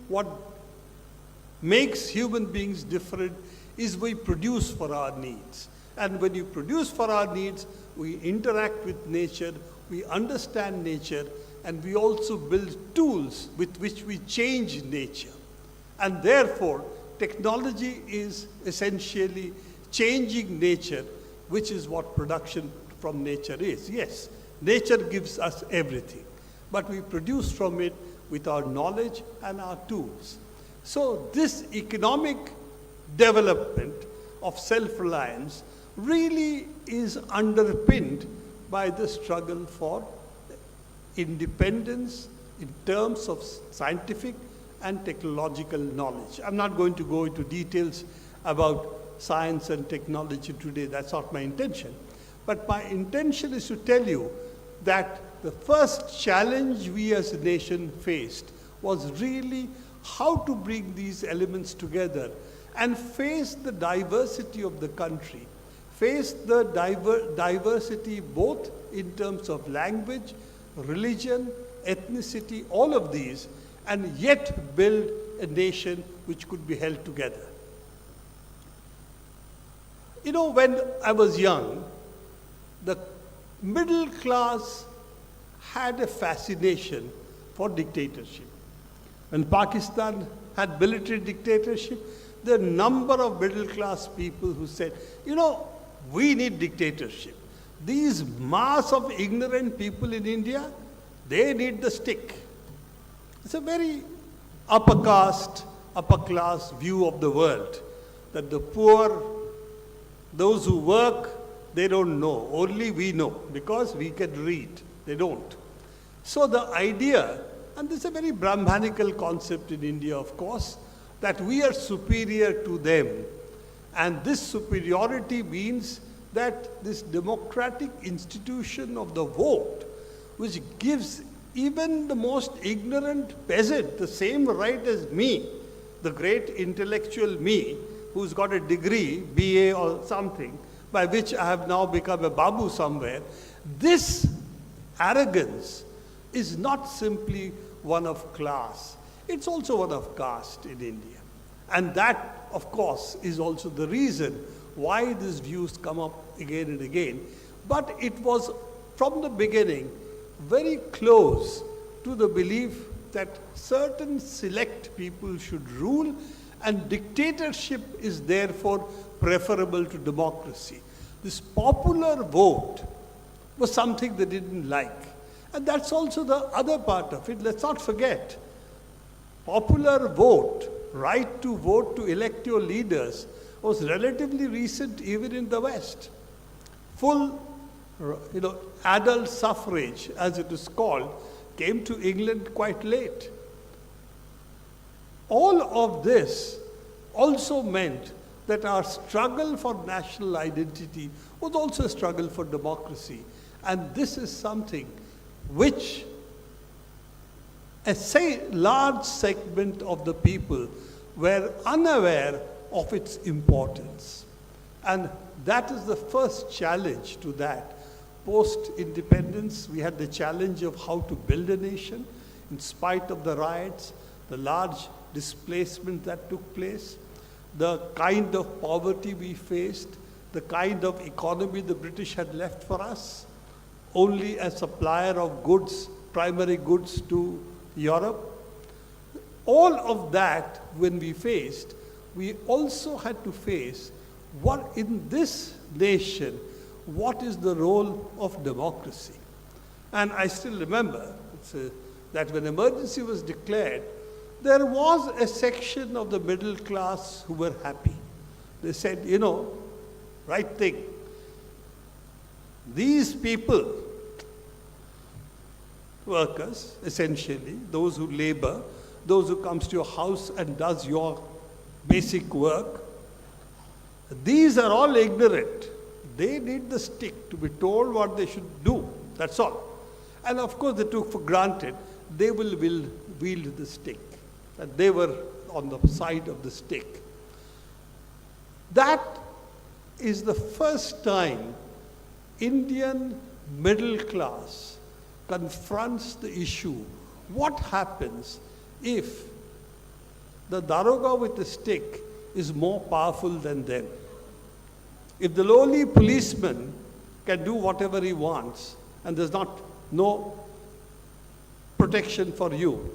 what makes human beings different is we produce for our needs. And when you produce for our needs, we interact with nature, we understand nature, and we also build tools with which we change nature. And therefore, technology is essentially changing nature, which is what production from nature is. Yes, nature gives us everything, but we produce from it with our knowledge and our tools. So this economic development of self-reliance really is underpinned by the struggle for independence in terms of scientific and technological knowledge. I'm not going to go into details about science and technology today, that's not my intention. But my intention is to tell you that the first challenge we as a nation faced was really how to bring these elements together and face the diversity of the country, face the diversity both in terms of language, religion, ethnicity, all of these, and yet build a nation which could be held together. You know, when I was young, the middle class had a fascination for dictatorship. When Pakistan had military dictatorship, the number of middle class people who said, you know, we need dictatorship. These mass of ignorant people in India, they need the stick. It's a very upper caste, upper class view of the world, that the poor, those who work, they don't know. Only we know, because we can read. They don't. So the idea, and this is a very Brahmanical concept in India, of course, that we are superior to them. And this superiority means that this democratic institution of the vote, which gives even the most ignorant peasant the same right as me, the great intellectual me, who's got a degree, BA or something, by which I have now become a babu somewhere, this arrogance is not simply one of class, it's also one of caste in India. And that, of course, is also the reason why these views come up again and again. But it was, from the beginning, very close to the belief that certain select people should rule, and dictatorship is therefore preferable to democracy. This popular vote was something they didn't like. And that's also the other part of it. Let's not forget, popular vote, right to vote to elect your leaders, was relatively recent even in the West. Full, adult suffrage, as it is called, came to England quite late. All of this also meant that our struggle for national identity was also a struggle for democracy. And this is something which a large segment of the people were unaware of its importance. And that is the first challenge to that. Post-independence, we had the challenge of how to build a nation in spite of the riots, the large displacement that took place, the kind of poverty we faced, the kind of economy the British had left for us, only a supplier of goods, primary goods to Europe. All of that, when we faced, we also had to face what in this nation, what is the role of democracy? And I still remember that when emergency was declared, there was a section of the middle class who were happy. They said, right thing. These people, workers, essentially, those who labor, those who comes to your house and does your basic work, these are all ignorant. They need the stick to be told what they should do. That's all. And of course, they took for granted they will wield the stick. That they were on the side of the stick. That is the first time Indian middle class confronts the issue, what happens if the daroga with a stick is more powerful than them. If the lowly policeman can do whatever he wants and there's no protection for you,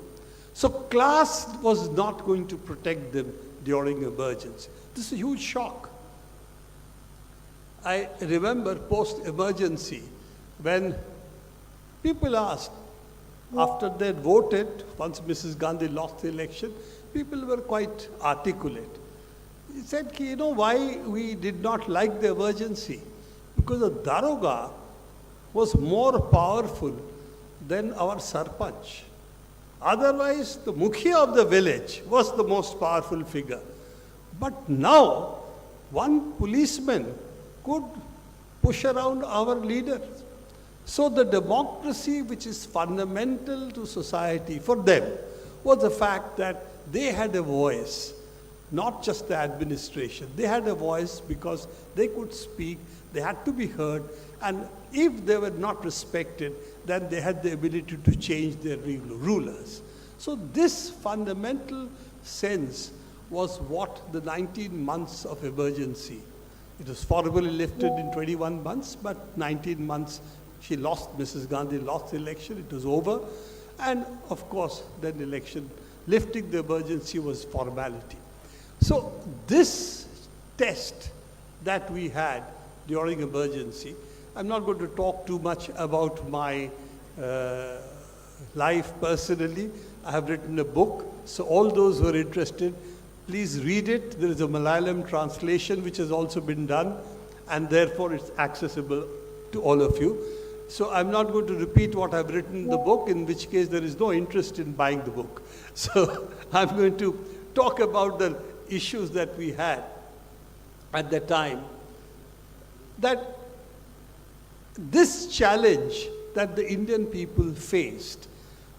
so class was not going to protect them during emergency. This is a huge shock. I remember post-emergency when people asked, after they had voted, once Mrs. Gandhi lost the election, people were quite articulate. He said, you know why we did not like the emergency? Because the daroga was more powerful than our sarpanch. Otherwise, the mukhya of the village was the most powerful figure. But now, one policeman could push around our leader. So the democracy which is fundamental to society for them was the fact that they had a voice, not just the administration. They had a voice because they could speak, they had to be heard, and if they were not respected, then they had the ability to change their rulers. So this fundamental sense was what the 19 months of emergency. It was formally lifted in 21 months, but 19 months she lost, Mrs. Gandhi lost the election, it was over. And of course, then the election, lifting the emergency was formality. So this test that we had during emergency, I'm not going to talk too much about my life personally. I have written a book, so all those who are interested, please read it. There is a Malayalam translation which has also been done, and therefore it's accessible to all of you. So I'm not going to repeat what I've written in the book, in which case there is no interest in buying the book. So I'm going to talk about the issues that we had at that time. That this challenge that the Indian people faced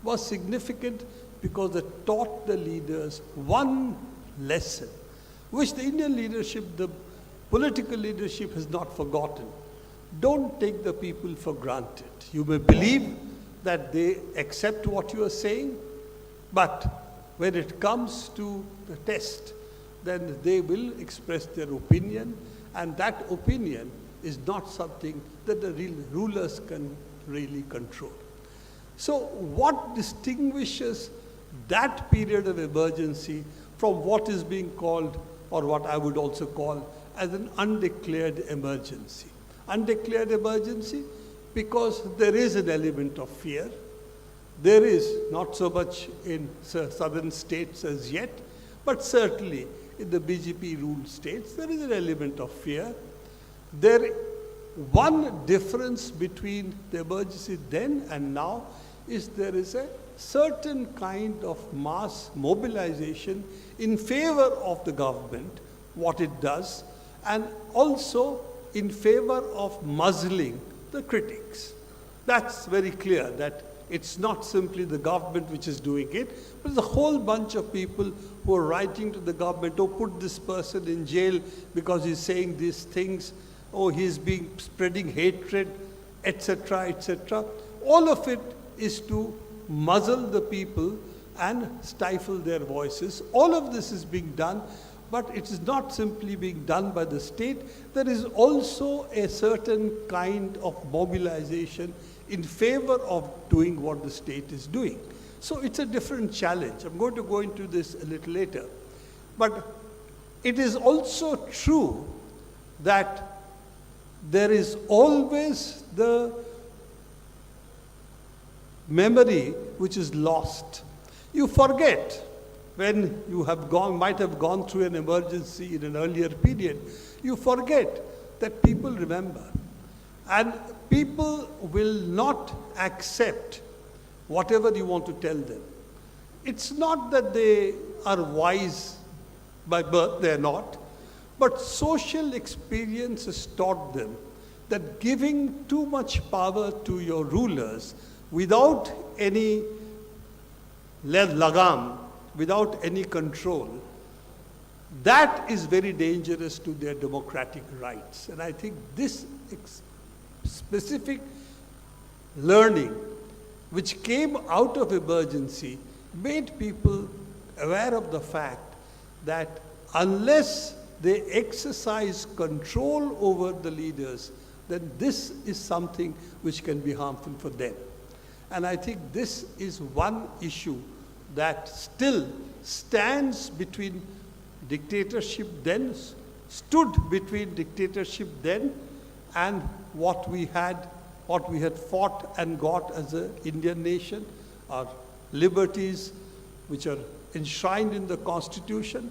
was significant because it taught the leaders one lesson, which the Indian leadership, the political leadership, has not forgotten. Don't take the people for granted. You may believe that they accept what you are saying, but when it comes to the test, then they will express their opinion, and that opinion is not something that the real rulers can really control. So what distinguishes that period of emergency from what is being called, or what I would also call, as an undeclared emergency? Undeclared emergency because there is an element of fear. There is not so much in southern states as yet, but certainly in the BJP-ruled states, there is an element of fear. One difference between the emergency then and now is there is a certain kind of mass mobilization in favor of the government, what it does, and also in favor of muzzling the critics. That's very clear that it's not simply the government which is doing it, but there's a whole bunch of people who are writing to the government, oh, put this person in jail because he's saying these things, oh, he's spreading hatred, etc., etc. All of it is to muzzle the people and stifle their voices. All of this is being done, but it is not simply being done by the state. There is also a certain kind of mobilization in favor of doing what the state is doing. So it's a different challenge. I'm going to go into this a little later. But it is also true that there is always the memory which is lost. You forget when you might have gone through an emergency in an earlier period. You forget that people remember. And people will not accept whatever you want to tell them. It's not that they are wise by birth, they're not. But social experience has taught them that giving too much power to your rulers without any lagam, without any control, that is very dangerous to their democratic rights. And I think this specific learning which came out of emergency made people aware of the fact that unless they exercise control over the leaders, then this is something which can be harmful for them. And I think this is one issue that still stands between dictatorship then, stood between dictatorship then and what we had fought and got as an Indian nation, our liberties which are enshrined in the Constitution.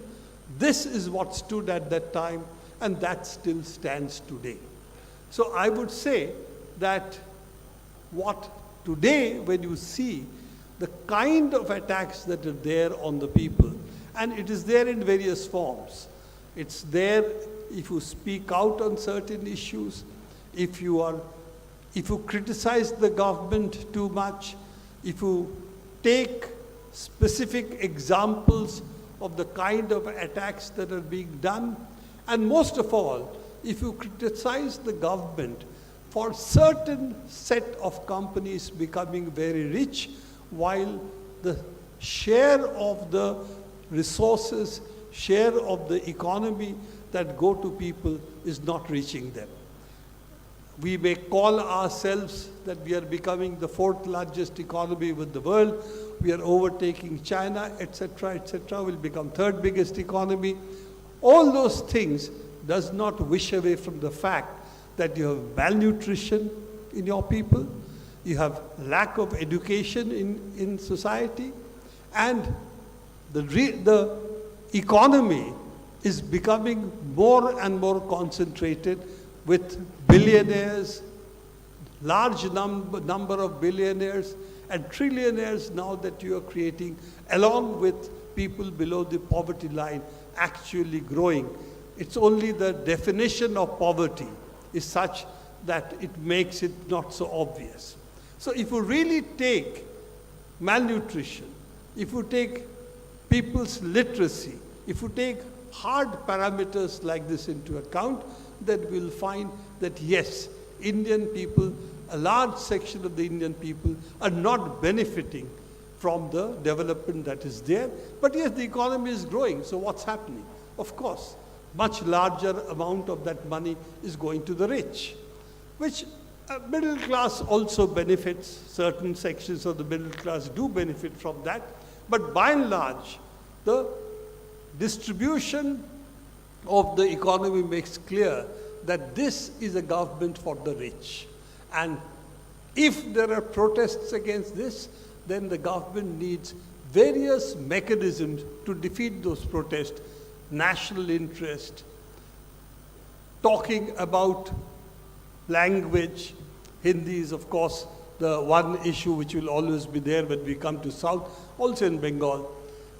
This is what stood at that time, and that still stands today. So I would say that what today, when you see the kind of attacks that are there on the people, and it is there in various forms. It's there if you speak out on certain issues, if you criticize the government too much, if you take specific examples of the kind of attacks that are being done, and most of all, if you criticize the government for certain set of companies becoming very rich, while the share of the resources, share of the economy that go to people is not reaching them. We may call ourselves that we are becoming the 4th largest economy with the world. We are overtaking China, etc., etc. We'll become 3rd biggest economy. All those things does not wish away from the fact that you have malnutrition in your people, you have lack of education in society, and the economy is becoming more and more concentrated with billionaires, large number of billionaires and trillionaires now that you are creating, along with people below the poverty line actually growing. It's only the definition of poverty is such that it makes it not so obvious. So if you really take malnutrition, if you take people's literacy, if you take hard parameters like this into account, then we'll find that yes, Indian people, a large section of the Indian people are not benefiting from the development that is there. But yes, the economy is growing, so what's happening? Of course, much larger amount of that money is going to the rich, which middle class also benefits. Certain sections of the middle class do benefit from that. But by and large, the distribution of the economy makes clear that this is a government for the rich. And if there are protests against this, then the government needs various mechanisms to defeat those protests. National interest, talking about language. Hindi is, of course, the one issue which will always be there when we come to South, also in Bengal.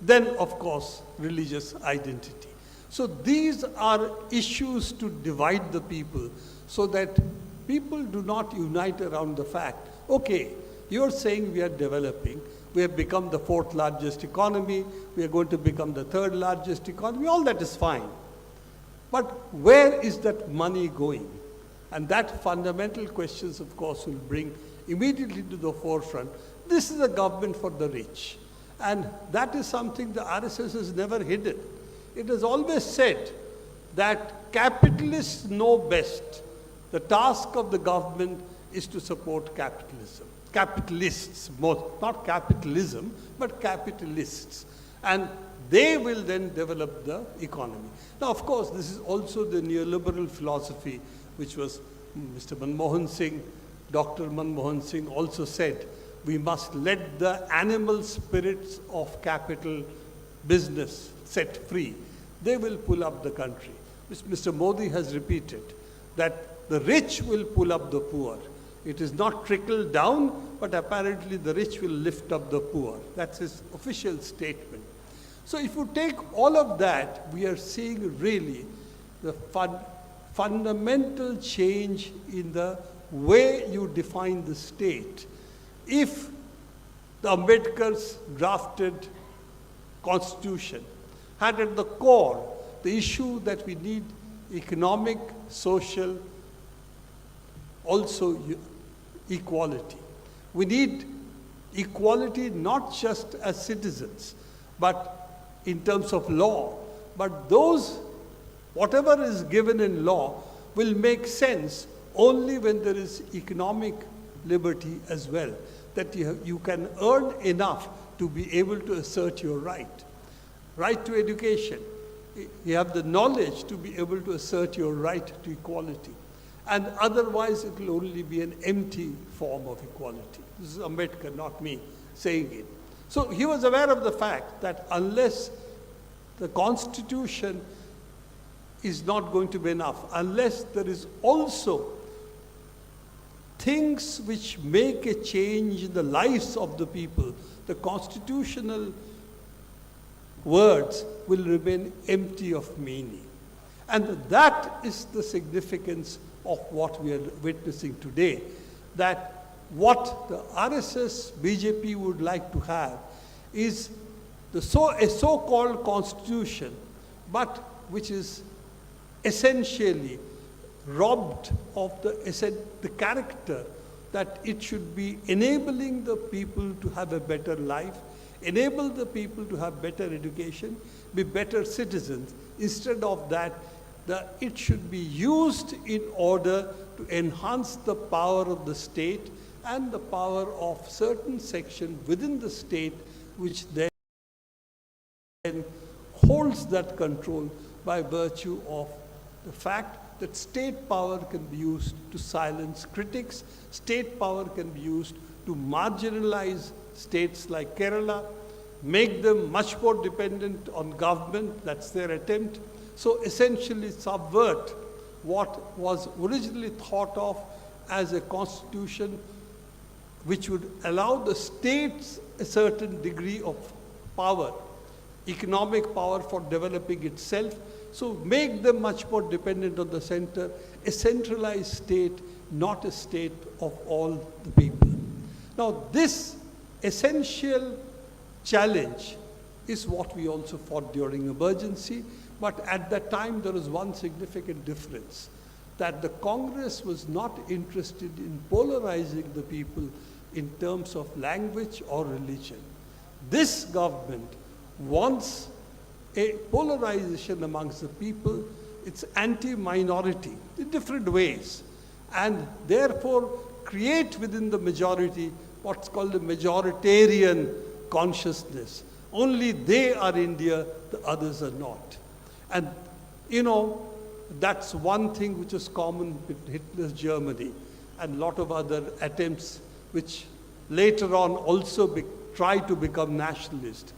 Then, of course, religious identity. So these are issues to divide the people so that people do not unite around the fact, okay, you're saying we are developing, we have become the 4th largest economy, we are going to become the 3rd largest economy, all that is fine. But where is that money going? And that fundamental questions, of course, will bring immediately to the forefront. This is a government for the rich. And that is something the RSS has never hidden. It has always said that capitalists know best. The task of the government is to support capitalism. Capitalists, not capitalism, but capitalists. And they will then develop the economy. Now, of course, this is also the neoliberal philosophy, which was Mr. Manmohan Singh, Dr. Manmohan Singh also said, we must let the animal spirits of capital business set free. They will pull up the country. Which Mr. Modi has repeated, that the rich will pull up the poor. It is not trickled down, but apparently the rich will lift up the poor. That's his official statement. So if you take all of that, we are seeing really the fundamental change in the way you define the state. If the Ambedkar's drafted constitution had at the core the issue that we need economic, social, also equality. We need equality not just as citizens, but in terms of law, but whatever is given in law will make sense only when there is economic liberty as well, that you can earn enough to be able to assert your right. Right to education. You have the knowledge to be able to assert your right to equality. And otherwise it will only be an empty form of equality. This is Ambedkar, not me saying it. So he was aware of the fact that unless the Constitution is not going to be enough, unless there is also things which make a change in the lives of the people, the constitutional words will remain empty of meaning. And that is the significance of what we are witnessing today, that what the RSS BJP would like to have is a so-called constitution, but which is essentially robbed of the character that it should be enabling the people to have a better life, enable the people to have better education, be better citizens. Instead of that, it should be used in order to enhance the power of the state and the power of certain section within the state, which then holds that control by virtue of the fact that state power can be used to silence critics, state power can be used to marginalize states like Kerala, make them much more dependent on government, that's their attempt. So essentially subvert what was originally thought of as a constitution which would allow the states a certain degree of power, economic power for developing itself. So make them much more dependent on the center, a centralized state, not a state of all the people. Now this essential challenge is what we also fought during emergency, but at that time there was one significant difference, that the Congress was not interested in polarizing the people in terms of language or religion. This government wants a polarization amongst the people. It's anti-minority in different ways, and therefore create within the majority what's called a majoritarian consciousness. Only they are India, the others are not. And that's one thing which is common with Hitler's Germany and a lot of other attempts which later on also try to become nationalist,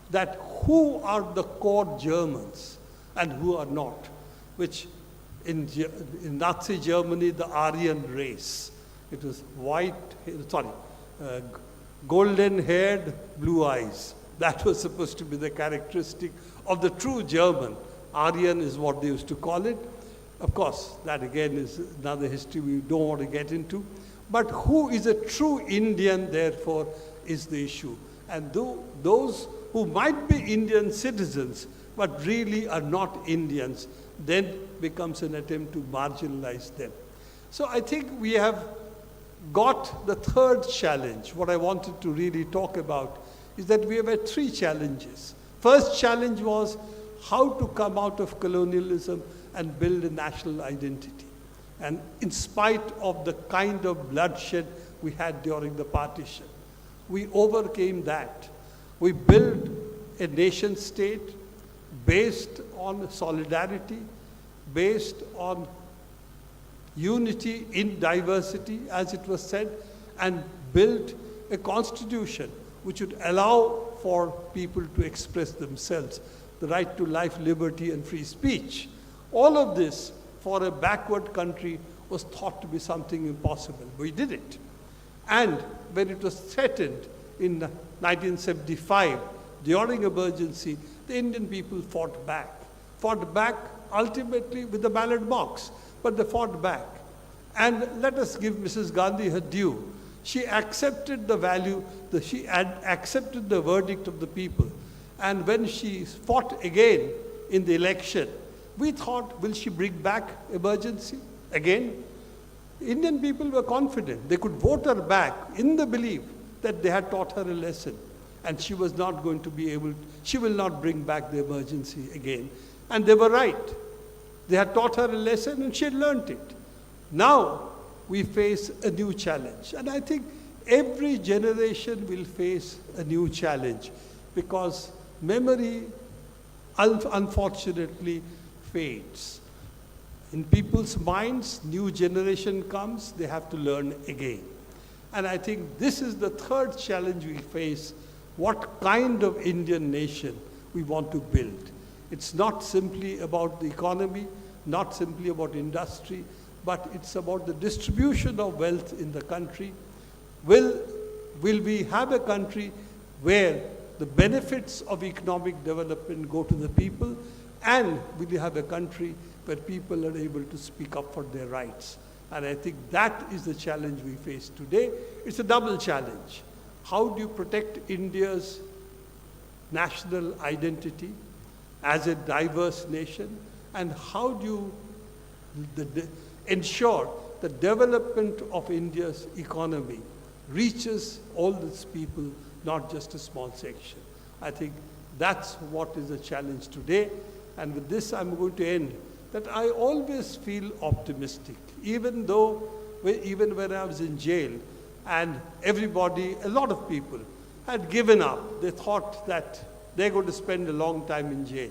that who are the core Germans and who are not, which in Nazi Germany, the Aryan race, it was golden-haired, blue eyes. That was supposed to be the characteristic of the true German. Aryan is what they used to call it. Of course, that again is another history we don't want to get into. But who is a true Indian, therefore, is the issue. And those who might be Indian citizens, but really are not Indians, then becomes an attempt to marginalize them. So I think we have got the third challenge. What I wanted to really talk about is that we have had three challenges. First challenge was how to come out of colonialism and build a national identity. And in spite of the kind of bloodshed we had during the partition, we overcame that. We built a nation state based on solidarity, based on unity in diversity, as it was said, and built a constitution which would allow for people to express themselves, the right to life, liberty, and free speech. All of this, for a backward country, was thought to be something impossible. We did it. And when it was threatened in 1975, during emergency, the Indian people fought back. Fought back ultimately with the ballot box, but they fought back. And let us give Mrs. Gandhi her due. She accepted the value, she had accepted the verdict of the people. And when she fought again in the election, we thought, will she bring back emergency again? Indian people were confident. They could vote her back in the belief that they had taught her a lesson. and she was not going to be able, she will not bring back the emergency again. And they were right. They had taught her a lesson and she had learned it. Now we face a new challenge. And I think every generation will face a new challenge because memory unfortunately fades. In people's minds, new generation comes, they have to learn again. And I think this is the third challenge we face, what kind of Indian nation we want to build. It's not simply about the economy, not simply about industry, but it's about the distribution of wealth in the country. Will we have a country where the benefits of economic development go to the people, and will you have a country where people are able to speak up for their rights? And I think that is the challenge we face today. It's a double challenge. How do you protect India's national identity as a diverse nation? And how do you ensure the development of India's economy reaches all these people, not just a small section? I think that's what is the challenge today. And with this, I'm going to end that I always feel optimistic, even when I was in jail and everybody, a lot of people had given up. They thought that they're going to spend a long time in jail.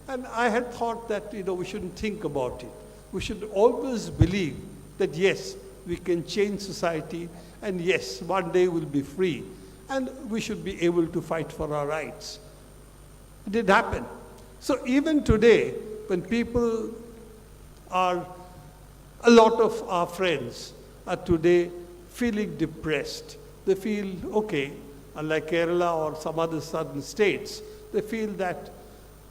And I had thought that, we shouldn't think about it. We should always believe that yes, we can change society, and yes, one day we'll be free, and we should be able to fight for our rights. It did happen. So even today, when people are, a lot of our friends are today feeling depressed. They feel, okay, unlike Kerala or some other southern states, they feel that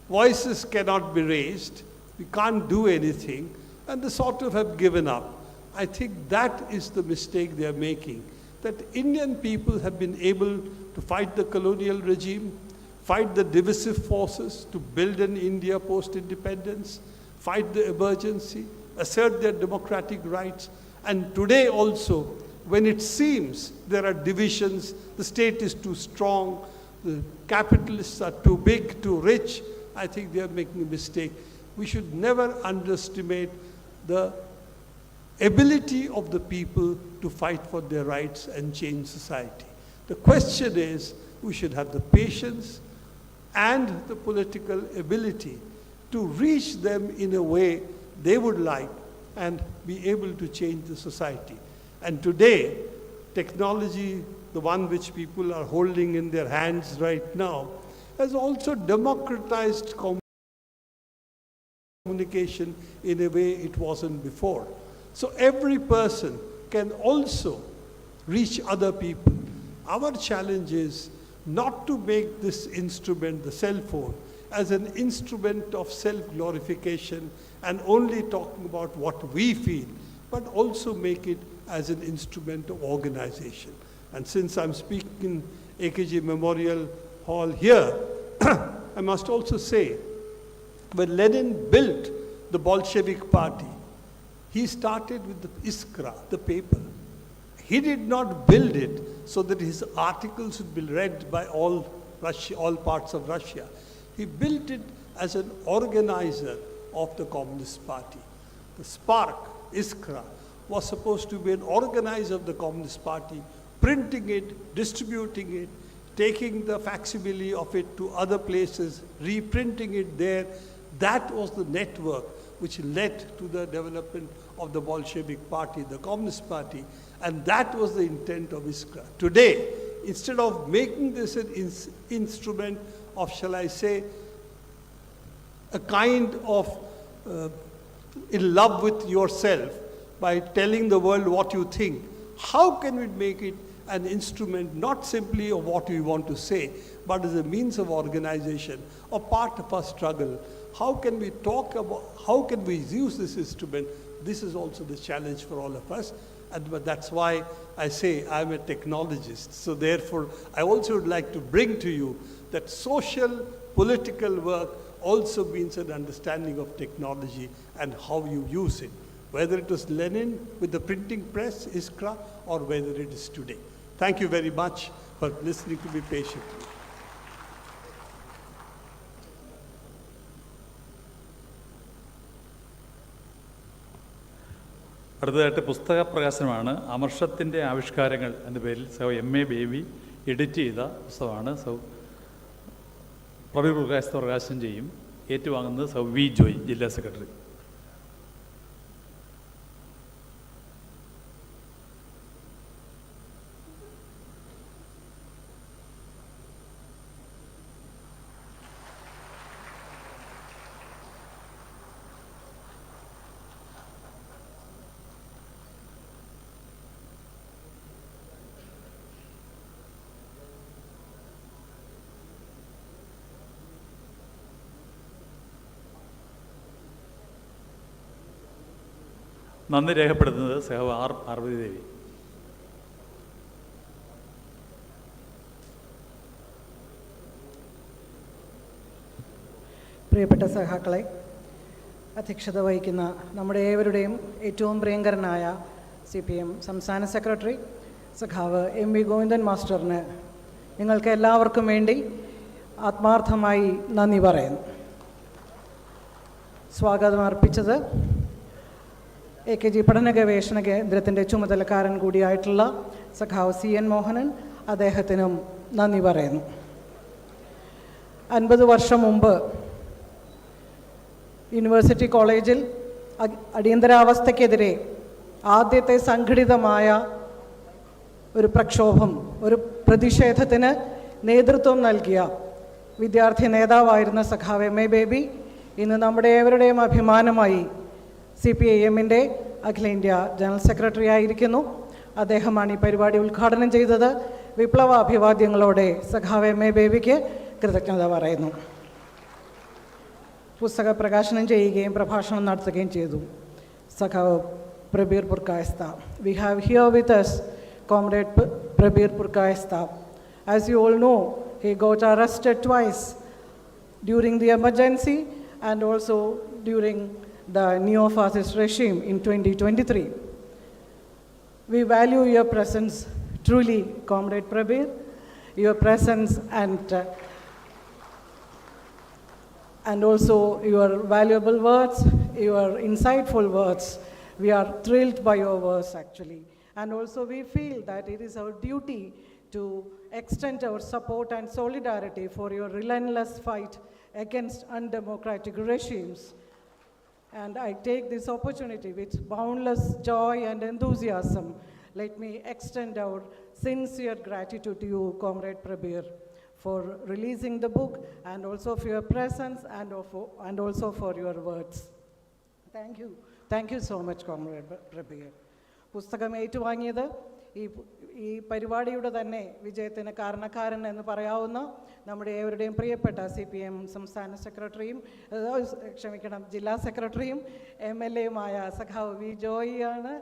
voices cannot be raised, we can't do anything, and they sort of have given up. I think that is the mistake they are making, that Indian people have been able to fight the colonial regime, fight the divisive forces to build an India post-independence, fight the emergency, assert their democratic rights. And today also, when it seems there are divisions, the state is too strong, the capitalists are too big, too rich, I think they are making a mistake. We should never underestimate the ability of the people to fight for their rights and change society. The question is, we should have the patience and the political ability to reach them in a way they would like and be able to change the society. And today, technology, the one which people are holding in their hands right now, has also democratized communication in a way it wasn't before. So every person can also reach other people. Our challenge is not to make this instrument, the cell phone, as an instrument of self-glorification and only talking about what we feel, but also make it as an instrument of organization. And since I'm speaking in AKG Memorial Hall here, I must also say, when Lenin built the Bolshevik Party, he started with the Iskra, the paper. He did not build it so that his articles would be read by all parts of Russia. He built it as an organizer of the Communist Party. The spark, Iskra, was supposed to be an organizer of the Communist Party, printing it, distributing it, taking the facsimile of it to other places, reprinting it there. That was the network which led to the development of the Bolshevik Party, the Communist Party, and that was the intent of Iskra. Today, instead of making this an instrument of, shall I say, a kind of in love with yourself by telling the world what you think, how can we make it an instrument not simply of what we want to say, but as a means of organization, a part of our struggle? How can we talk about, how can we use this instrument? This is also the challenge for all of us. But that's why I say I'm a technologist. So therefore, I also would like to bring to you that social, political work also means an understanding of technology and how you use it. Whether it was Lenin with the printing press, Iskra, or whether it is today. Thank you very much for for listening to me patiently. അടുത്തതായിട്ട് പുസ്തക പ്രകാശനമാണ്. അമർഷത്തിൻ്റെ ആവിഷ്കാരങ്ങൾ എന്ന പേരിൽ MA baby edit ചെയ്ത പുസ്തകമാണ്. പ്രബീർ പ്രകാശത്ത് പ്രകാശനം ചെയ്യും. ഏറ്റുവാങ്ങുന്നത് V Joy, ജില്ലാ secretary. നന്ദി രേഖപ്പെടുത്തുന്നത് R പാർവതി ദേവി. പ്രിയപ്പെട്ട സഹാക്കളെ, അധ്യക്ഷത വഹിക്കുന്ന നമ്മുടെ ഏവരുടെയും ഏറ്റവും പ്രിയങ്കരനായ CPM സംസ്ഥാന സെക്രട്ടറി സഖാവ് MV ഗോവിന്ദൻ മാസ്റ്ററിന് നിങ്ങൾക്ക് എല്ലാവർക്കും വേണ്ടി ആത്മാർത്ഥമായി നന്ദി പറയുന്നു. സ്വാഗതം അർപ്പിച്ചത് AKG പഠന ഗവേഷണ കേന്ദ്രത്തിൻ്റെ ചുമതലക്കാരൻ കൂടിയായിട്ടുള്ള സഖാവ് CN മോഹനൻ, അദ്ദേഹത്തിനും നന്ദി പറയുന്നു. 50 വർഷം മുമ്പ് യൂണിവേഴ്സിറ്റി കോളേജിൽ അടിയന്തരാവസ്ഥയ്ക്കെതിരെ ആദ്യത്തെ സംഘടിതമായ ഒരു പ്രക്ഷോഭം, ഒരു പ്രതിഷേധത്തിന് നേതൃത്വം നൽകിയ വിദ്യാർത്ഥി നേതാവായിരുന്ന സഖാവ് MA ബേബി ഇന്ന് നമ്മുടെ ഏവരുടെയും അഭിമാനമായി CPIM-ൻ്റെ അഖിലേന്ത്യാ ജനറൽ സെക്രട്ടറി ആയിരിക്കുന്നു. അദ്ദേഹമാണ് ഈ പരിപാടി ഉദ്ഘാടനം ചെയ്തത്. വിപ്ലവ അഭിവാദ്യങ്ങളോടെ സഖാവ് MA ബേബിക്ക് കൃതജ്ഞത പറയുന്നു. പുസ്തക പ്രകാശനം ചെയ്യുകയും പ്രഭാഷണം നടത്തുകയും ചെയ്തു സഖാവ് Prabir പുർക്കായസ്ത. We have here with us Comrade Prabir Purkayastha. As you all know, he got arrested twice during the emergency and also during the neo-fascist regime in 2023. We value your presence truly, Comrade Prabir, your presence and also your valuable words, your insightful words. We are thrilled by your words actually. And also we feel that it is our duty to extend our support and solidarity for your relentless fight against undemocratic regimes. And I take this opportunity with boundless joy and enthusiasm. Let me extend our sincere gratitude to you, Comrade Prabir, for releasing the book and also for your presence and also for your words. Thank you. Thank you so much, Comrade Prabir. പുസ്തകം ഏറ്റുവാങ്ങിയത് ഈ പരിപാടിയുടെ തന്നെ വിജയത്തിന് കാരണക്കാരൻ എന്ന് പറയാവുന്ന നമ്മുടെ ഏവരുടെയും പ്രിയപ്പെട്ട CPM സംസ്ഥാന സെക്രട്ടറിയും ജില്ലാ സെക്രട്ടറിയും MLA-യുമായ സഖാവ് V ജോയിയാണ്.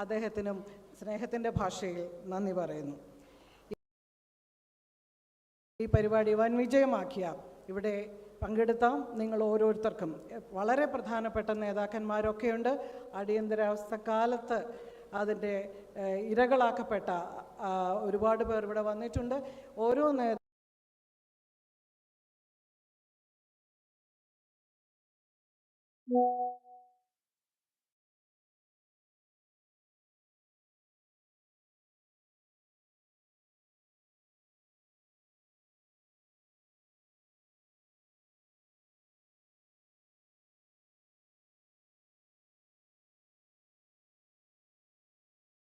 അദ്ദേഹത്തിനും സ്നേഹത്തിൻ്റെ ഭാഷയിൽ നന്ദി പറയുന്നു. ഈ പരിപാടി വൻ വിജയമാക്കിയ ഇവിടെ പങ്കെടുത്ത നിങ്ങൾ ഓരോരുത്തർക്കും വളരെ പ്രധാനപ്പെട്ട നേതാക്കന്മാരൊക്കെയുണ്ട്. അടിയന്തരാവസ്ഥ കാലത്ത് അതിൻ്റെ ഇരകളാക്കപ്പെട്ട ഒരുപാട് പേർ ഇവിടെ വന്നിട്ടുണ്ട്. ഓരോ